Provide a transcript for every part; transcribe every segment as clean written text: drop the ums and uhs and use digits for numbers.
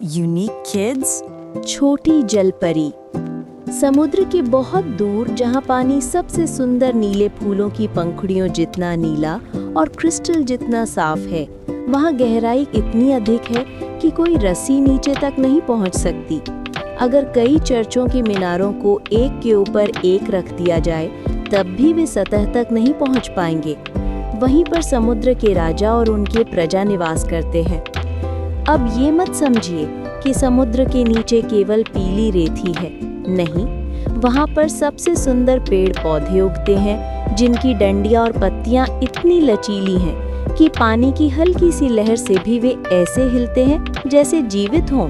unique kids? छोटी जलपरी। समुद्र के बहुत दूर जहाँ पानी सबसे सुंदर नीले फूलों की पंखुड़ियों जितना नीला और क्रिस्टल जितना साफ है, वहाँ गहराई इतनी अधिक है कि कोई रस्सी नीचे तक नहीं पहुँच सकती। अगर कई चर्चों के मीनारों को एक के ऊपर एक रख दिया जाए तब भी वे सतह तक नहीं पहुँच पाएंगे। वहीं पर समुद्र के राजा और उनके प्रजा निवास करते हैं। अब ये मत समझिए कि समुद्र के नीचे केवल पीली रेत ही है, नहीं, वहाँ पर सबसे सुंदर पेड़ पौधे उगते हैं जिनकी डंडियाँ और पत्तियाँ इतनी लचीली हैं कि पानी की हल्की सी लहर से भी वे ऐसे हिलते हैं जैसे जीवित हों।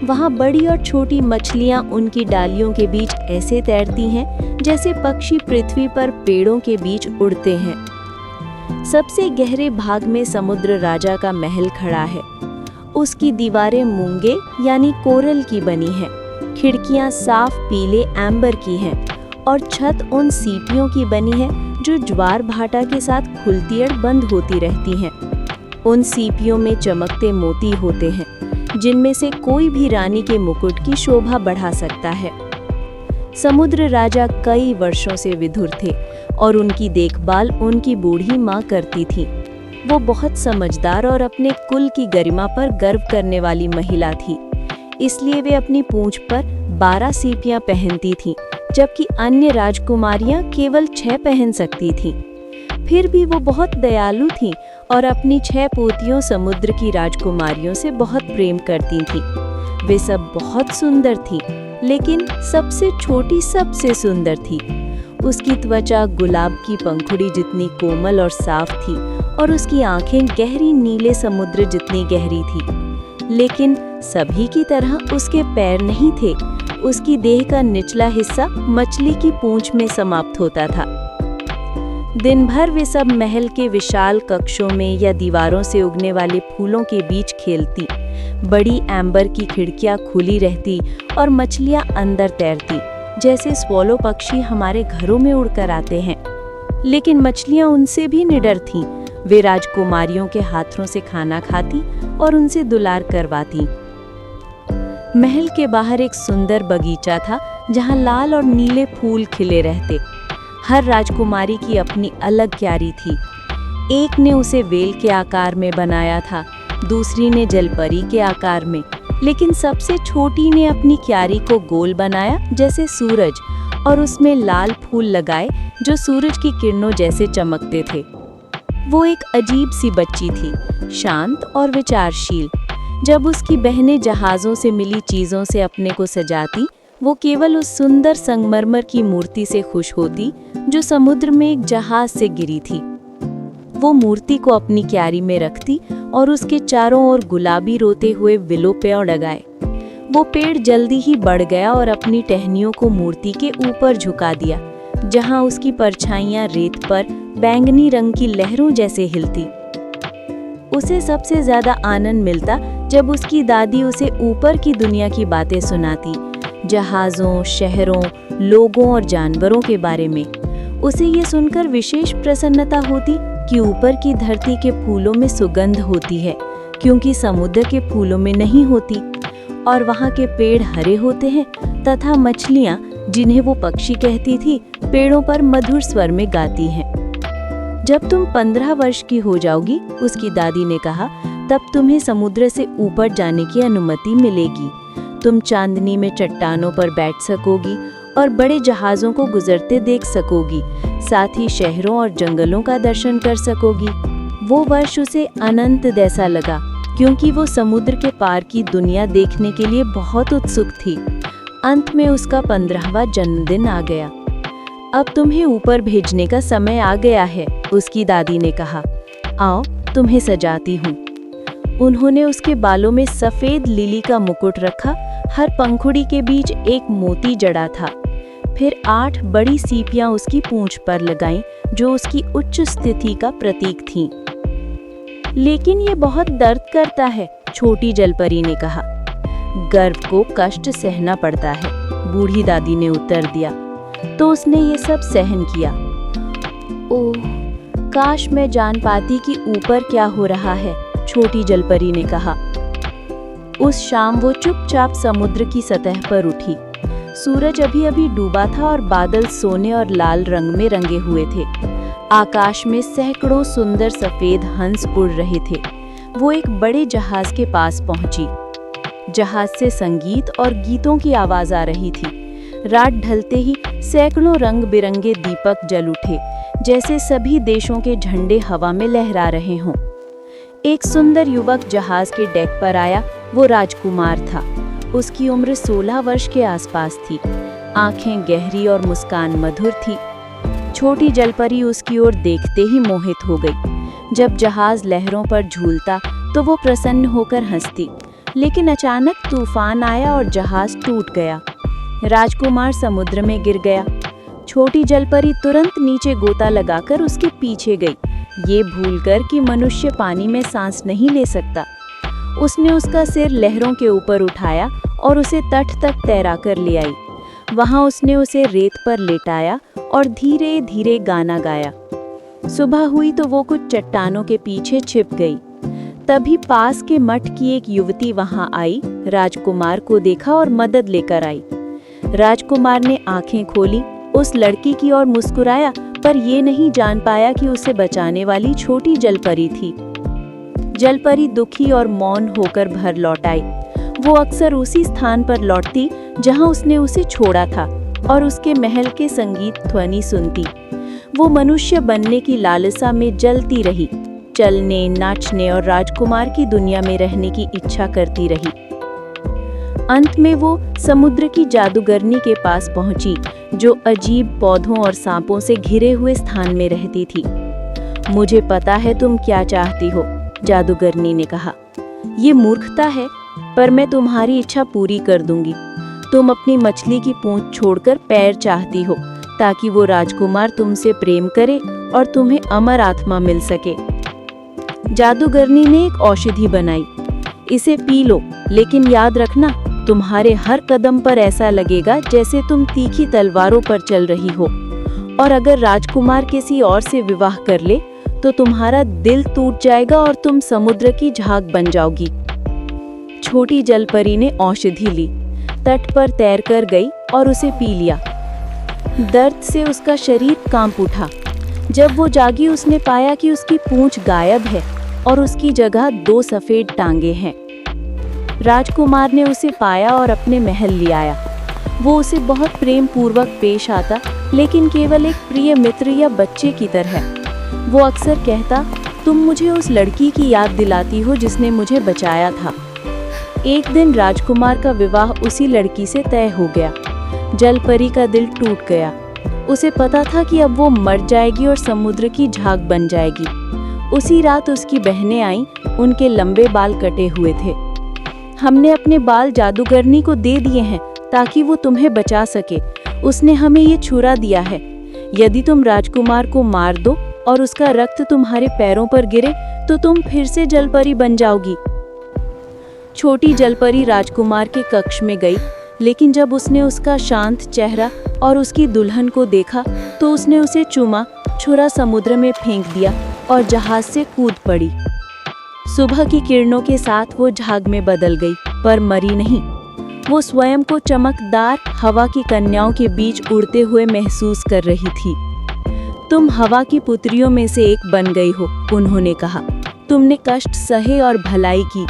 वहाँ बड़ी और छोटी मछलियाँ उनकी डालियों के बीच ऐसे तैरती हैं जैसे पक्षी पृथ्वी पर पेड़ों के बीच उड़ते हैं। सबसे गहरे भाग में समुद्र राजा का महल खड़ा है। उसकी दीवारें मूंगे यानी कोरल की बनी है, खिड़कियां साफ पीले एम्बर की हैं और छत उन सीपियों की बनी है जो ज्वार भाटा के साथ खुलती और बंद होती रहती हैं। उन सीपियों में चमकते मोती होते हैं जिनमें से कोई भी रानी के मुकुट की शोभा बढ़ा सकता है। समुद्र राजा कई वर्षों से विधुर थे और उनकी देखभाल उनकी बूढ़ी माँ करती थी। वो बहुत समझदार और अपने कुल की गरिमा पर गर्व करने वाली महिला थी, इसलिए वे अपनी पूंछ पर 12 सीपियां पहनती थीं, जबकि अन्य राजकुमारियां केवल 6 पहन सकती थीं। फिर भी वो बहुत दयालु थीं और अपनी 6 पोतियों समुद्र की राजकुमारियों से बहुत प्रेम करती थीं। वे सब बहुत सुंदर थीं, लेकिन सबसे छोटी सबसे सुंदर थी। उसकी त्वचा गुलाब की पंखुड़ी जितनी कोमल और साफ थी और उसकी आंखें गहरी नीले समुद्र जितनी गहरी थी। लेकिन सभी की तरह उसके पैर नहीं थे। उसकी देह का निचला हिस्सा मछली की पूंछ में समाप्त होता था। दिन भर वे सब महल के विशाल कक्षों में या दीवारों से उगने वाले फूलों के बीच खेलती। बड़ी एम्बर की खिड़कियां खुली रहती और मछलियां अंदर तैरती, जैसे स्वॉलो पक्षी हमारे घरों में उड़कर आते हैं। लेकिन मछलियां उनसे भी निडर थीं। वे राजकुमारियों के हाथों से खाना खाती और उनसे दुलार करवाती। महल के बाहर एक सुंदर बगीचा था जहां लाल और नीले फूल खिले रहते। हर राजकुमारी की अपनी अलग क्यारी थी। एक ने उसे वेल के आकार में बनाया था, दूसरी ने जलपरी के आकार में, लेकिन सबसे छोटी ने अपनी क्यारी को गोल बनाया जैसे सूरज और उसमें लाल फूल लगाए जो सूरज की किरणों जैसे चमकते थे। वो एक अजीब सी बच्ची थी, शांत और विचारशील। जब उसकी बहनें जहाज़ों से मिली चीज़ों से अपने को सजाती, वो केवल उस सुंदर संगमरमर की मूर्ति से खुश होती जो समुद्र में एक जहाज से गिरी थी। वो मूर्ति को अपनी क्यारी में रखती और उसके चारों ओर गुलाबी रोते हुए विलो पेड़ लगाए। वो पेड़ जल्दी ही बढ़ गया और अपनी टहनियों को मूर्ति के ऊपर झुका दिया, जहां उसकी परछाइयां रेत पर बैंगनी रंग की लहरों जैसे हिलती। उसे सबसे ज्यादा आनंद मिलता जब उसकी दादी उसे ऊपर की दुनिया की बातें सुनाती, जहाज़ों, शहरों, लोगों और जानवरों के बारे में। उसे ये सुनकर विशेष प्रसन्नता होती कि ऊपर की धरती के फूलों में सुगंध होती है, क्योंकि समुद्र के फूलों में नहीं होती, और वहाँ के पेड़ हरे होते हैं तथा मछलियाँ, जिन्हें वो पक्षी कहती थी, पेड़ों पर मधुर स्वर में गाती हैं। जब तुम 15 वर्ष की हो जाओगी, उसकी दादी ने कहा, तब तुम्हें समुद्र से ऊपर जाने की अनुमति मिलेगी। तुम चांदनी में चट्टानों पर बैठ सकोगी और बड़े जहाज़ों को गुजरते देख सकोगी, साथ ही शहरों और जंगलों का दर्शन कर सकोगी। वो वर्ष उसे अनंत जैसा लगा, क्योंकि वो समुद्र के पार की दुनिया देखने के लिए बहुत उत्सुक थी। अंत में उसका 15वां जन्मदिन आ गया। अब तुम्हें ऊपर भेजने का समय आ गया है, उसकी दादी ने कहा। आओ, तुम्हें सजाती हूँ। उन्होंने उसके बालों में सफेद लिली का मुकुट रखा। हर पंखुड़ी के बीच एक मोती जड़ा था। फिर 8 बड़ी सीपियां उसकी पूंछ पर लगाईं, जो उसकी उच्च स्थिति का प्रतीक थीं। लेकिन ये बहुत दर्द करता है, छोटी जलपरी ने कहा। गर्व को कष्ट सहना पड़ता है, बूढ़ी दादी ने उत्तर दिया। तो उसने ये सब सहन किया। ओह, काश मैं जान पाती कि ऊपर क्या हो रहा है, छोटी जलपरी ने कहा। उस शाम वो चुपचाप समुद्र की सतह पर उठी। सूरज अभी अभी डूबा था और बादल सोने और लाल रंग में रंगे हुए थे। आकाश में सैकड़ों सुंदर सफेद हंस उड़ रहे थे। वो एक बड़े जहाज के पास पहुंची। जहाज से संगीत और गीतों की आवाज आ रही थी। रात ढलते ही सैकड़ों रंग बिरंगे दीपक जल उठे, जैसे सभी देशों के झंडे हवा में लहरा रहे हों। एक सुंदर युवक जहाज के डेक पर आया। वो राजकुमार था। उसकी उम्र 16 वर्ष के आसपास थी। आंखें गहरी और मुस्कान मधुर थी। छोटी जलपरी उसकी ओर देखते ही मोहित हो गई। जब जहाज लहरों पर झूलता तो वो प्रसन्न होकर हंसती, लेकिन अचानक तूफान आया और जहाज टूट गया। राजकुमार समुद्र में गिर गया। छोटी जलपरी तुरंत नीचे गोता लगाकर उसके पीछे गई, ये भूलकर कि मनुष्य पानी में सांस नहीं ले सकता। उसने उसका सिर लहरों के ऊपर उठाया और उसे तट तक तैरा कर ले आई। वहां उसने उसे रेत पर लेटाया और धीरे धीरे गाना गाया। सुबह हुई तो वो कुछ चट्टानों के पीछे छिप गई। तभी पास के मठ की एक युवती वहां आई, राजकुमार को देखा और मदद लेकर आई। राजकुमार ने आंखें खोली, उस लड़की की ओर मुस्कुराया, पर ये नहीं जान पाया कि उसे बचाने वाली छोटी जलपरी थी। जलपरी दुखी और मौन होकर घर लौट आई। वो अक्सर उसी स्थान पर लौटती जहां उसने उसे छोड़ा था और उसके महल के संगीत ध्वनि सुनती। वो मनुष्य बनने की लालसा में जलती रही, चलने, नाचने और राजकुमार की दुनिया में रहने की इच्छा करती रही। अंत में वो समुद्र की जादूगरनी के पास पहुंची, जो अजीब पौधों और सांपों से घिरे हुए स्थान में रहती थी। मुझे पता है तुम क्या चाहती हो, जादूगरनी ने कहा। ये मूर्खता है, पर मैं तुम्हारी इच्छा पूरी कर दूंगी। तुम अपनी मछली की पूंछ छोड़कर पैर चाहती हो, ताकि वो राजकुमार तुमसे प्रेम करे और तुम्हें अमर आत्मा मिल सके। जादूगरनी ने एक औषधि बनाई। इसे पी लो, लेकिन याद रखना, तुम्हारे हर कदम पर ऐसा लगेगा जैसे तुम तीखी तलवारों पर चल रही हो। और अगर राजकुमार किसी और से विवाह कर ले तो तुम्हारा दिल टूट जाएगा और तुम समुद्र की झाग बन जाओगी। छोटी जलपरी ने औषधि ली, तट पर तैरकर गई और उसे पी लिया। दर्द से उसका शरीर कांप उठा। जब वो जागी उसने पाया कि उसकी पूंछ गायब है और उसकी जगह 2 सफेद टांगे हैं। राजकुमार ने उसे पाया और अपने महल ले आया। वो उसे बहुत प्रेम पूर्वक पेश आता, लेकिन केवल एक प्रिय मित्र या बच्चे की तरह। वो अक्सर कहता, तुम मुझे उस लड़की की याद दिलाती हो जिसने मुझे बचाया था। एक दिन राजकुमार का विवाह उसी लड़की से तय हो गया। जलपरी का दिल टूट गया। उसे पता था कि अब वो मर जाएगी और समुद्र की झाग बन जाएगी। उसी रात उसकी बहनें आईं, उनके लंबे बाल कटे हुए थे। हमने अपने बाल जादूगरनी को दे दिए हैं ताकि वो तुम्हें बचा सके। उसने हमें ये छुरा दिया है। यदि तुम राजकुमार को मार दो और उसका रक्त तुम्हारे पैरों पर गिरे तो तुम फिर से जलपरी बन जाओगी। छोटी जलपरी राजकुमार के कक्ष में गई, लेकिन जब उसने उसका शांत चेहरा और उसकी दुल्हन को देखा तो उसने उसे चूमा, छुरा समुद्र में फेंक दिया और जहाज से कूद पड़ी। सुबह की किरणों के साथ वो झाग में बदल गई, पर मरी नहीं। वो स्वयं को चमकदार हवा की कन्याओं के बीच उड़ते हुए महसूस कर रही थी। तुम हवा की पुत्रियों में से एक बन गई हो, उन्होंने कहा। तुमने कष्ट सहे और भलाई की।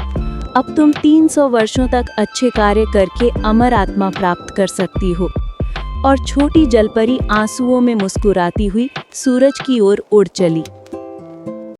अब तुम 300 वर्षों तक अच्छे कार्य करके अमर आत्मा प्राप्त कर सकती हो। और छोटी जलपरी आंसुओं में मुस्कुराती हुई सूरज की ओर उड़ चली।